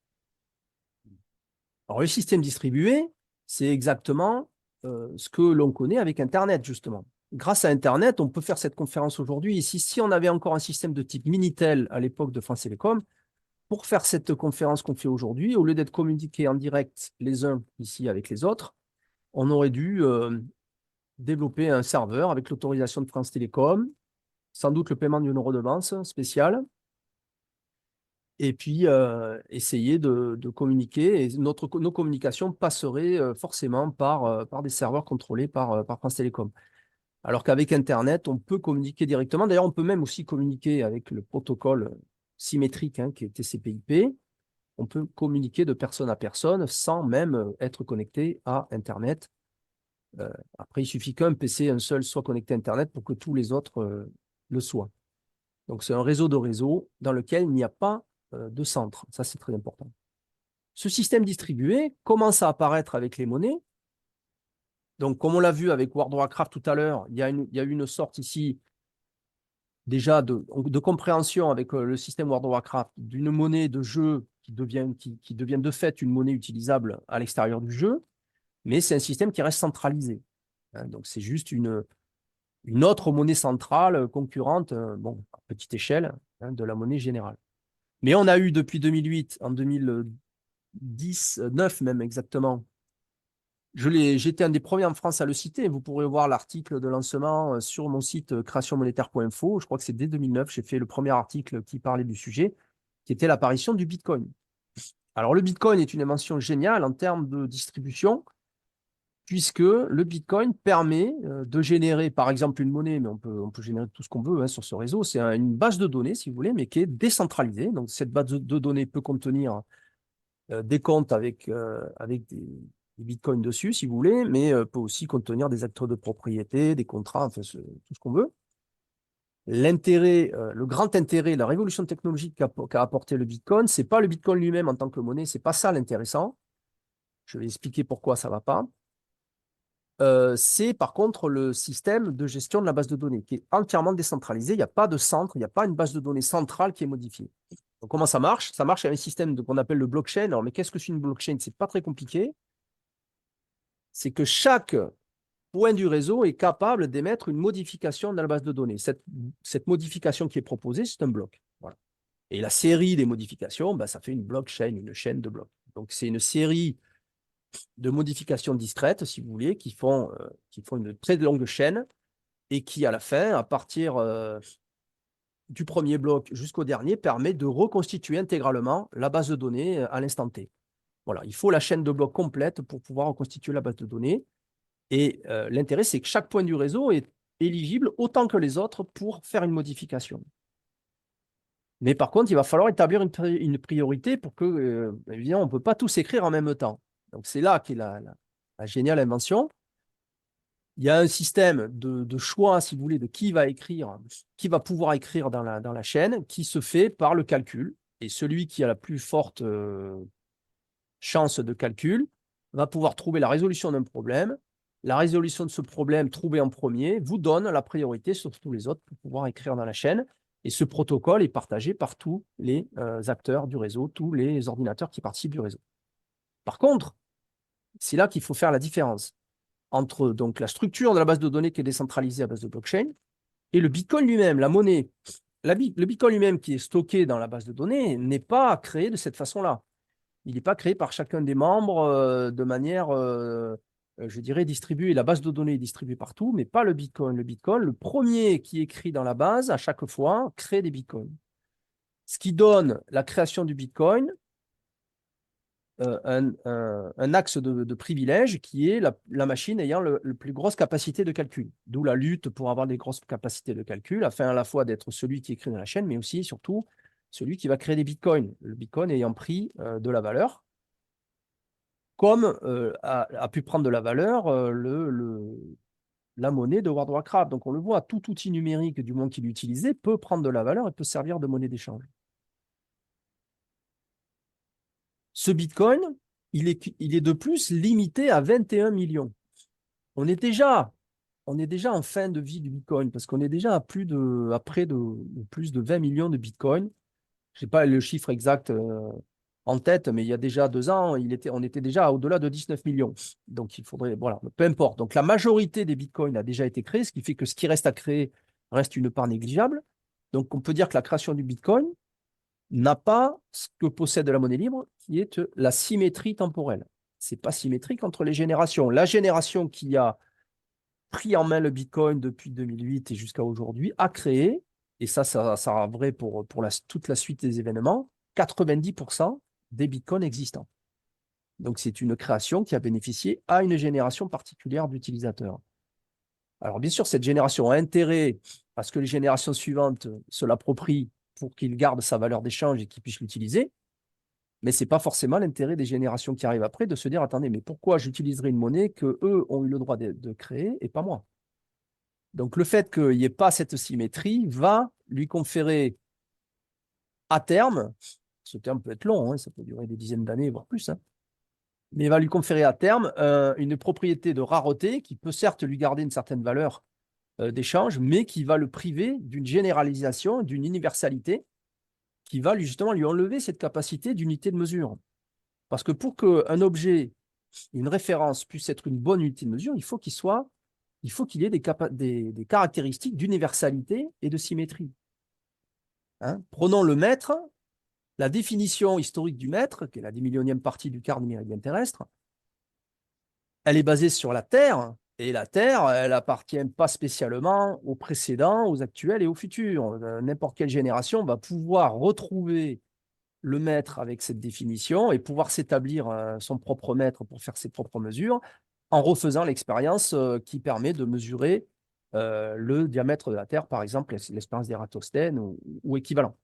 Alors, le système distribué, c'est exactement ce que l'on connaît avec Internet, justement. Grâce à Internet, on peut faire cette conférence aujourd'hui. Ici, si on avait encore un système de type Minitel à l'époque de France Télécom, pour faire cette conférence qu'on fait aujourd'hui, au lieu d'être communiqués en direct les uns ici avec les autres, on aurait dû développer un serveur avec l'autorisation de France Télécom, sans doute le paiement d'une redevance spéciale, et puis essayer de communiquer. Et nos communications passeraient forcément par des serveurs contrôlés par France Télécom. Alors qu'avec Internet, on peut communiquer directement. D'ailleurs, on peut même aussi communiquer avec le protocole symétrique, hein, qui est TCP/IP. On peut communiquer de personne à personne sans même être connecté à Internet. Après, il suffit qu'un PC, un seul, soit connecté à Internet pour que tous les autres le soient. Donc, c'est un réseau de réseaux dans lequel il n'y a pas de centre. Ça, c'est très important. Ce système distribué commence à apparaître avec les monnaies. Donc, comme on l'a vu avec World of Warcraft tout à l'heure, il y a eu une sorte ici déjà de compréhension avec le système World of Warcraft d'une monnaie de jeu qui devient de fait une monnaie utilisable à l'extérieur du jeu, mais c'est un système qui reste centralisé. Hein. Donc, c'est juste une autre monnaie centrale concurrente, bon, à petite échelle, hein, de la monnaie générale. Mais on a eu depuis 2008, 10, 9 même exactement. J'étais un des premiers en France à le citer. Vous pourrez voir l'article de lancement sur mon site créationmonétaire.info. Je crois que c'est dès 2009. J'ai fait le premier article qui parlait du sujet, qui était l'apparition du Bitcoin. Alors, le Bitcoin est une invention géniale en termes de distribution, puisque le Bitcoin permet de générer, par exemple, une monnaie, mais on peut générer tout ce qu'on veut sur ce réseau. C'est une base de données, si vous voulez, mais qui est décentralisée. Donc, cette base de données peut contenir des comptes avec des bitcoins dessus, si vous voulez, mais peut aussi contenir des actes de propriété, des contrats, enfin, tout ce qu'on veut. L'intérêt, le grand intérêt, la révolution technologique qu'a apporté le Bitcoin, c'est pas le Bitcoin lui-même en tant que monnaie, c'est pas ça l'intéressant. Je vais expliquer pourquoi ça va pas. C'est par contre le système de gestion de la base de données qui est entièrement décentralisé. Il n'y a pas de centre, il n'y a pas une base de données centrale qui est modifiée. Donc, comment ça marche? Ça marche avec un système qu'on appelle le blockchain. Alors, mais qu'est-ce que c'est une blockchain? C'est pas très compliqué. C'est que chaque point du réseau est capable d'émettre une modification dans la base de données. Cette modification qui est proposée, c'est un bloc. Voilà. Et la série des modifications, ben, ça fait une blockchain, une chaîne de blocs. Donc, c'est une série de modifications discrètes, si vous voulez, qui font une très longue chaîne et qui, à la fin, à partir du premier bloc jusqu'au dernier, permet de reconstituer intégralement la base de données à l'instant T. Voilà, il faut la chaîne de blocs complète pour pouvoir reconstituer la base de données. Et l'intérêt, c'est que chaque point du réseau est éligible autant que les autres pour faire une modification. Mais par contre, il va falloir établir une priorité pour que, évidemment, on ne peut pas tous écrire en même temps. Donc, c'est là qu'est la géniale invention. Il y a un système de choix, si vous voulez, de qui va écrire, qui va pouvoir écrire dans la chaîne, qui se fait par le calcul. Et celui qui a la plus forte chance de calcul va pouvoir trouver la résolution d'un problème. La résolution de ce problème trouvé en premier vous donne la priorité sur tous les autres pour pouvoir écrire dans la chaîne. Et ce protocole est partagé par tous les acteurs du réseau, tous les ordinateurs qui participent du réseau. Par contre, c'est là qu'il faut faire la différence entre donc, la structure de la base de données qui est décentralisée à base de blockchain et le Bitcoin lui-même, la monnaie. Le Bitcoin lui-même qui est stocké dans la base de données n'est pas créé de cette façon-là. Il n'est pas créé par chacun des membres de manière, je dirais, distribuée. La base de données est distribuée partout, mais pas le Bitcoin. Le Bitcoin, le premier qui écrit dans la base, à chaque fois, crée des Bitcoins. Ce qui donne la création du Bitcoin un axe de privilège qui est la machine ayant la plus grosse capacité de calcul. D'où la lutte pour avoir des grosses capacités de calcul, afin à la fois d'être celui qui écrit dans la chaîne, mais aussi, surtout, celui qui va créer des bitcoins. Le bitcoin ayant pris de la valeur, comme a pu prendre de la valeur la monnaie de World of Warcraft. Donc on le voit, tout outil numérique du monde qu'il utilisait peut prendre de la valeur et peut servir de monnaie d'échange. Ce bitcoin, il est de plus limité à 21 millions. On est déjà en fin de vie du bitcoin parce qu'on est déjà à près de plus de 20 millions de bitcoins. Je n'ai pas le chiffre exact en tête, mais il y a déjà 2 ans, on était déjà au-delà de 19 millions. Donc, il faudrait, voilà, peu importe. Donc, la majorité des bitcoins a déjà été créée, ce qui fait que ce qui reste à créer reste une part négligeable. Donc, on peut dire que la création du bitcoin n'a pas ce que possède la monnaie libre, qui est la symétrie temporelle. Ce n'est pas symétrique entre les générations. La génération qui a pris en main le bitcoin depuis 2008 et jusqu'à aujourd'hui a créé, et ça sera vrai pour toute la suite des événements, 90% des bitcoins existants. Donc, c'est une création qui a bénéficié à une génération particulière d'utilisateurs. Alors, bien sûr, cette génération a intérêt à ce que les générations suivantes se l'approprient pour qu'il garde sa valeur d'échange et qu'il puisse l'utiliser. Mais ce n'est pas forcément l'intérêt des générations qui arrivent après de se dire, attendez, mais pourquoi j'utiliserai une monnaie qu'eux ont eu le droit de créer et pas moi? Donc, le fait qu'il n'y ait pas cette symétrie va lui conférer à terme, ce terme peut être long, hein, ça peut durer des dizaines d'années, voire plus, hein, mais va lui conférer à terme une propriété de rareté qui peut certes lui garder une certaine valeur d'échange, mais qui va le priver d'une généralisation, d'une universalité, qui va justement lui enlever cette capacité d'unité de mesure. Parce que pour qu'un objet, une référence puisse être une bonne unité de mesure, il faut qu'il y ait des caractéristiques d'universalité et de symétrie. Hein, prenons le mètre. La définition historique du mètre, qui est la 10 millionième partie du quart du méridien terrestre, elle est basée sur la Terre, et la Terre, elle appartient pas spécialement aux précédents, aux actuels et aux futurs. N'importe quelle génération va pouvoir retrouver le mètre avec cette définition et pouvoir s'établir son propre mètre pour faire ses propres mesures en refaisant l'expérience qui permet de mesurer le diamètre de la Terre, par exemple, l'expérience d'Ératosthène ou équivalent.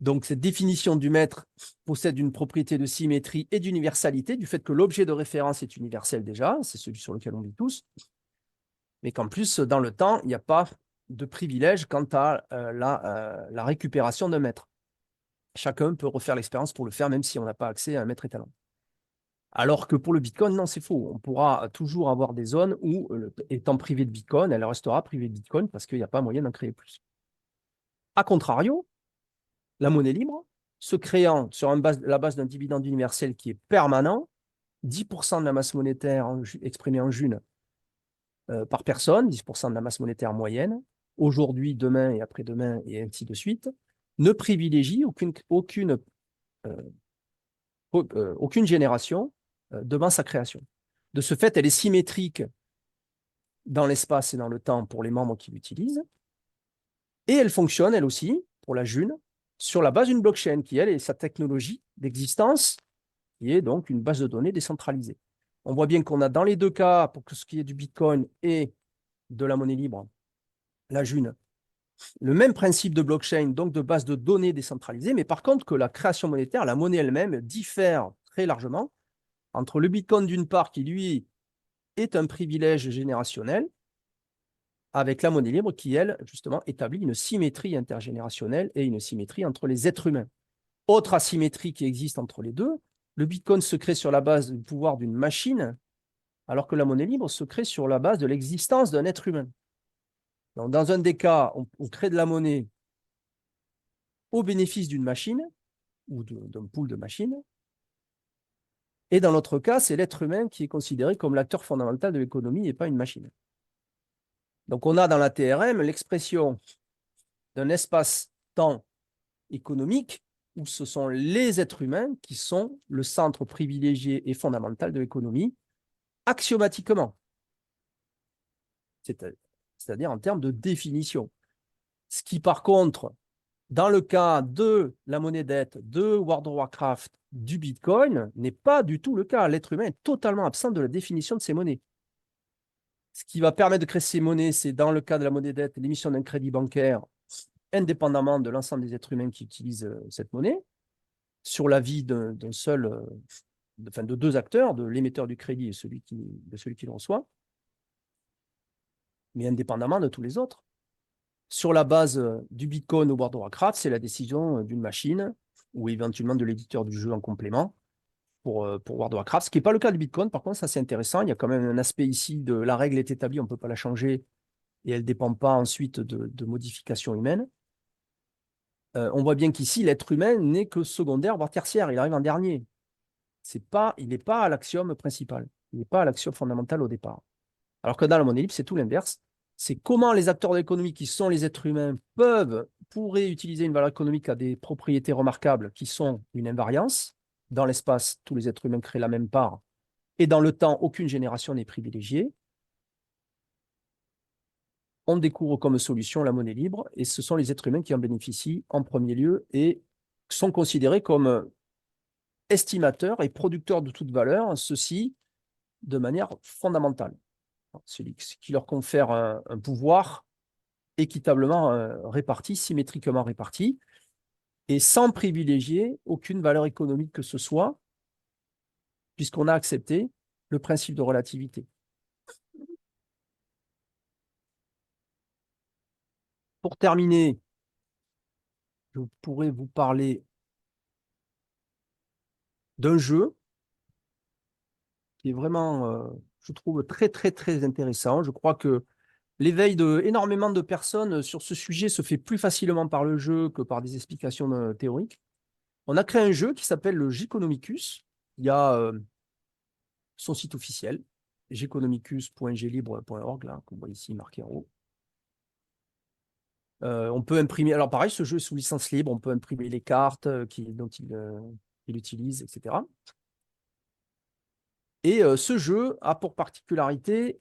Donc, cette définition du mètre possède une propriété de symétrie et d'universalité, du fait que l'objet de référence est universel déjà, c'est celui sur lequel on vit tous, mais qu'en plus, dans le temps, il n'y a pas de privilège quant à la récupération d'un mètre. Chacun peut refaire l'expérience pour le faire, même si on n'a pas accès à un mètre étalon. Alors que pour le Bitcoin, non, c'est faux. On pourra toujours avoir des zones où, étant privé de Bitcoin, elle restera privée de Bitcoin parce qu'il n'y a pas moyen d'en créer plus. A contrario, la monnaie libre, se créant sur la base d'un dividende universel qui est permanent, 10% de la masse monétaire exprimée en June par personne, 10% de la masse monétaire moyenne, aujourd'hui, demain et après-demain, et ainsi de suite, ne privilégie aucune génération devant sa création. De ce fait, elle est symétrique dans l'espace et dans le temps pour les membres qui l'utilisent, et elle fonctionne, elle aussi, pour la June, sur la base d'une blockchain qui, elle, est sa technologie d'existence, qui est donc une base de données décentralisée. On voit bien qu'on a dans les deux cas, pour ce qui est du Bitcoin et de la monnaie libre, la June, le même principe de blockchain, donc de base de données décentralisée, mais par contre que la création monétaire, la monnaie elle-même, diffère très largement entre le Bitcoin d'une part, qui lui est un privilège générationnel, avec la monnaie libre qui, elle, justement, établit une symétrie intergénérationnelle et une symétrie entre les êtres humains. Autre asymétrie qui existe entre les deux, le Bitcoin se crée sur la base du pouvoir d'une machine, alors que la monnaie libre se crée sur la base de l'existence d'un être humain. Donc, dans un des cas, on crée de la monnaie au bénéfice d'une machine ou d'un pool de machines, et dans l'autre cas, c'est l'être humain qui est considéré comme l'acteur fondamental de l'économie et pas une machine. Donc, on a dans la TRM l'expression d'un espace-temps économique où ce sont les êtres humains qui sont le centre privilégié et fondamental de l'économie, axiomatiquement, c'est-à-dire en termes de définition. Ce qui, par contre, dans le cas de la monnaie dette, de World of Warcraft, du Bitcoin, n'est pas du tout le cas. L'être humain est totalement absent de la définition de ces monnaies. Ce qui va permettre de créer ces monnaies, c'est dans le cas de la monnaie dette, l'émission d'un crédit bancaire indépendamment de l'ensemble des êtres humains qui utilisent cette monnaie, sur l'avis d'un seul, de deux acteurs, de l'émetteur du crédit et de celui qui le reçoit, mais indépendamment de tous les autres. Sur la base du Bitcoin ou World of Warcraft, c'est la décision d'une machine ou éventuellement de l'éditeur du jeu en complément pour World of Warcraft, ce qui n'est pas le cas du Bitcoin. Par contre, ça c'est intéressant. Il y a quand même un aspect ici de la règle est établie, on ne peut pas la changer et elle ne dépend pas ensuite de modifications humaines. On voit bien qu'ici, l'être humain n'est que secondaire, voire tertiaire. Il arrive en dernier. Il n'est pas à l'axiome principal. Il n'est pas à l'axiome fondamental au départ. Alors que dans la monnaie libre, c'est tout l'inverse. C'est comment les acteurs de l'économie, qui sont les êtres humains, pourraient utiliser une valeur économique à des propriétés remarquables qui sont une invariance. Dans l'espace, tous les êtres humains créent la même part. Et dans le temps, aucune génération n'est privilégiée. On découvre comme solution la monnaie libre et ce sont les êtres humains qui en bénéficient en premier lieu et sont considérés comme estimateurs et producteurs de toute valeur, ceci de manière fondamentale. Ce qui leur confère un pouvoir équitablement réparti, symétriquement réparti, et sans privilégier aucune valeur économique que ce soit, puisqu'on a accepté le principe de relativité. Pour terminer, je pourrais vous parler d'un jeu qui est vraiment, je trouve, très, très, très intéressant. Je crois que l'éveil d'énormément de personnes sur ce sujet se fait plus facilement par le jeu que par des explications théoriques. On a créé un jeu qui s'appelle le Geconomicus. Il y a son site officiel, geconomicus.glibre.org, là, qu'on voit ici marqué en haut. On peut imprimer. Alors, pareil, ce jeu est sous licence libre. On peut imprimer les cartes dont il utilise, etc. Et ce jeu a pour particularité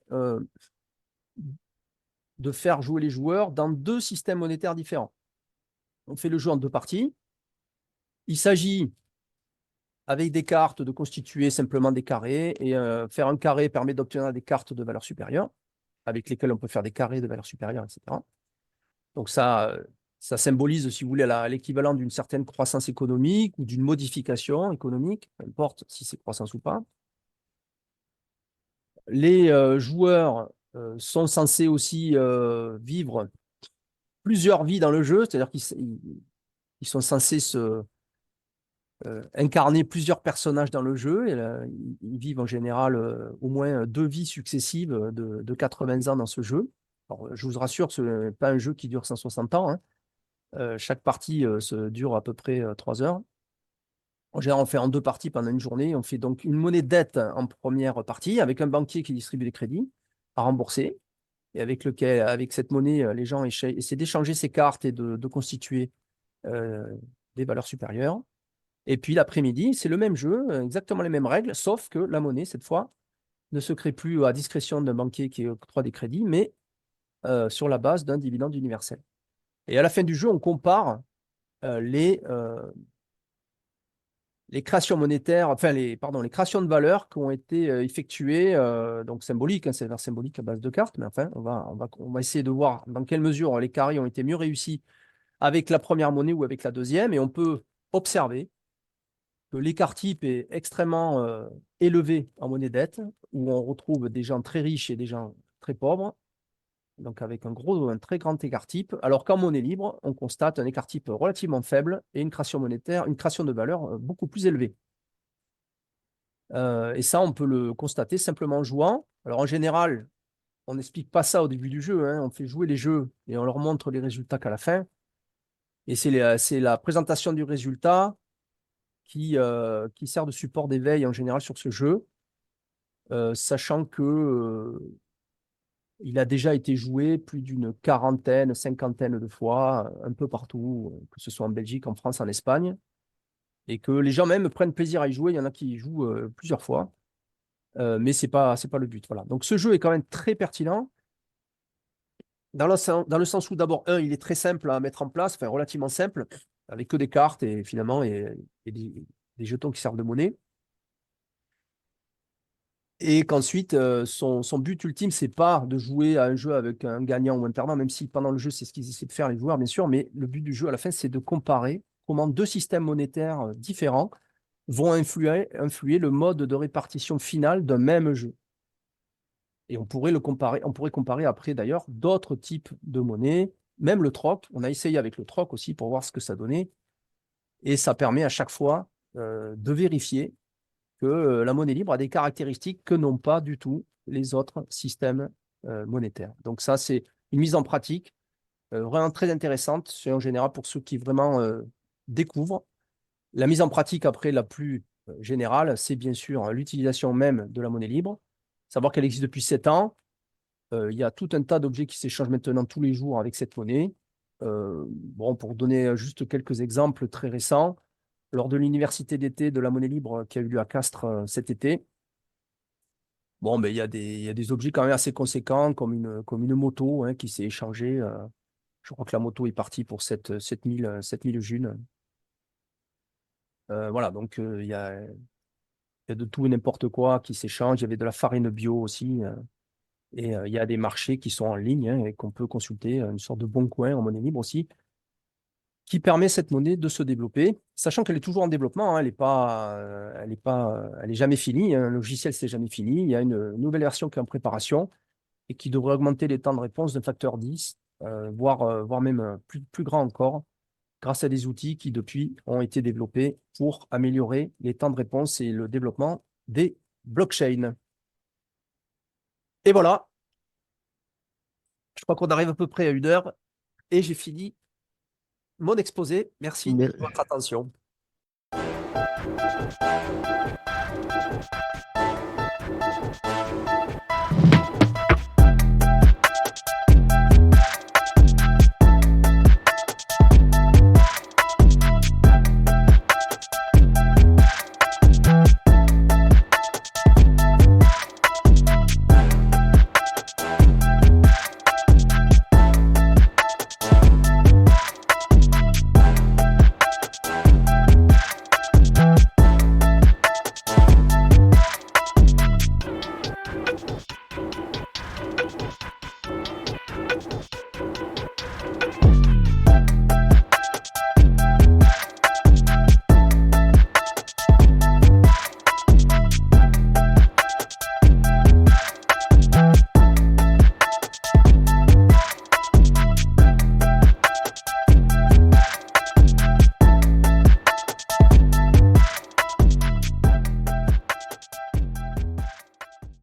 de faire jouer les joueurs dans 2 systèmes monétaires différents. On fait le jeu en 2 parties. Il s'agit, avec des cartes, de constituer simplement des carrés. Et faire un carré permet d'obtenir des cartes de valeur supérieure, avec lesquelles on peut faire des carrés de valeur supérieure, etc. Donc ça symbolise, si vous voulez, l'équivalent d'une certaine croissance économique ou d'une modification économique, peu importe si c'est croissance ou pas. Les joueurs sont censés aussi vivre plusieurs vies dans le jeu, c'est-à-dire qu'ils sont censés incarner plusieurs personnages dans le jeu. Et, ils vivent en général au moins 2 vies successives de 80 ans dans ce jeu. Alors, je vous rassure, ce n'est pas un jeu qui dure 160 ans, hein. Chaque partie dure à peu près 3 heures. En général, on fait en 2 parties pendant une journée. On fait donc une monnaie de dette en première partie avec un banquier qui distribue des crédits à rembourser. Et avec cette monnaie, les gens essaient d'échanger ces cartes et de constituer des valeurs supérieures. Et puis l'après-midi, c'est le même jeu, exactement les mêmes règles, sauf que la monnaie, cette fois, ne se crée plus à discrétion d'un banquier qui octroie des crédits, mais sur la base d'un dividende universel. Et à la fin du jeu, on compare les créations monétaires, enfin les créations de valeur qui ont été effectuées, donc symboliques, hein, c'est vers symbolique à base de cartes, mais enfin, on va essayer de voir dans quelle mesure les carrés ont été mieux réussis avec la première monnaie ou avec la deuxième, et on peut observer que l'écart type est extrêmement élevé en monnaie dette, où on retrouve des gens très riches et des gens très pauvres, donc avec un très grand écart type, alors qu'en monnaie libre, on constate un écart type relativement faible et une création monétaire, une création de valeur beaucoup plus élevée. Et ça, on peut le constater simplement en jouant. Alors en général, on n'explique pas ça au début du jeu, hein. On fait jouer les jeux et on leur montre les résultats qu'à la fin. Et c'est la présentation du résultat qui sert de support d'éveil en général sur ce jeu, sachant que il a déjà été joué plus d'une quarantaine, cinquantaine de fois, un peu partout, que ce soit en Belgique, en France, en Espagne, et que les gens même prennent plaisir à y jouer. Il y en a qui y jouent plusieurs fois, mais c'est pas le but. Voilà. Donc ce jeu est quand même très pertinent, dans le sens où d'abord, il est très simple à mettre en place, enfin relativement simple, avec que des cartes et finalement et des jetons qui servent de monnaie. Et qu'ensuite, son but ultime, c'est pas de jouer à un jeu avec un gagnant ou un perdant, même si pendant le jeu, c'est ce qu'ils essaient de faire, les joueurs, bien sûr, mais le but du jeu, à la fin, c'est de comparer comment 2 systèmes monétaires différents vont influer le mode de répartition final d'un même jeu. Et on pourrait comparer après, d'ailleurs, d'autres types de monnaies, même le troc. On a essayé avec le troc aussi pour voir ce que ça donnait. Et ça permet à chaque fois de vérifier que la monnaie libre a des caractéristiques que n'ont pas du tout les autres systèmes monétaires. Donc ça, c'est une mise en pratique vraiment très intéressante, c'est en général pour ceux qui vraiment découvrent. La mise en pratique après la plus générale, c'est bien sûr l'utilisation même de la monnaie libre. Savoir qu'elle existe depuis 7 ans. Il y a tout un tas d'objets qui s'échangent maintenant tous les jours avec cette monnaie. Bon, pour donner juste quelques exemples très récents, lors de l'université d'été de la monnaie libre qui a eu lieu à Castres cet été. Bon, il y a des objets quand même assez conséquents, comme une moto hein, qui s'est échangée. Je crois que la moto est partie pour 7000 junes. Voilà, donc il y a de tout et n'importe quoi qui s'échange. Il y avait de la farine bio aussi. Et il y a des marchés qui sont en ligne hein, et qu'on peut consulter, une sorte de bon coin en monnaie libre aussi, qui permet cette monnaie de se développer, sachant qu'elle est toujours en développement, hein, elle est jamais finie, hein, un logiciel, c'est jamais fini. Il y a une nouvelle version qui est en préparation et qui devrait augmenter les temps de réponse d'un facteur 10, voire même plus grand encore, grâce à des outils qui, depuis, ont été développés pour améliorer les temps de réponse et le développement des blockchains. Et voilà, je crois qu'on arrive à peu près à 1 heure et j'ai fini mon exposé. Merci Mais- de votre attention.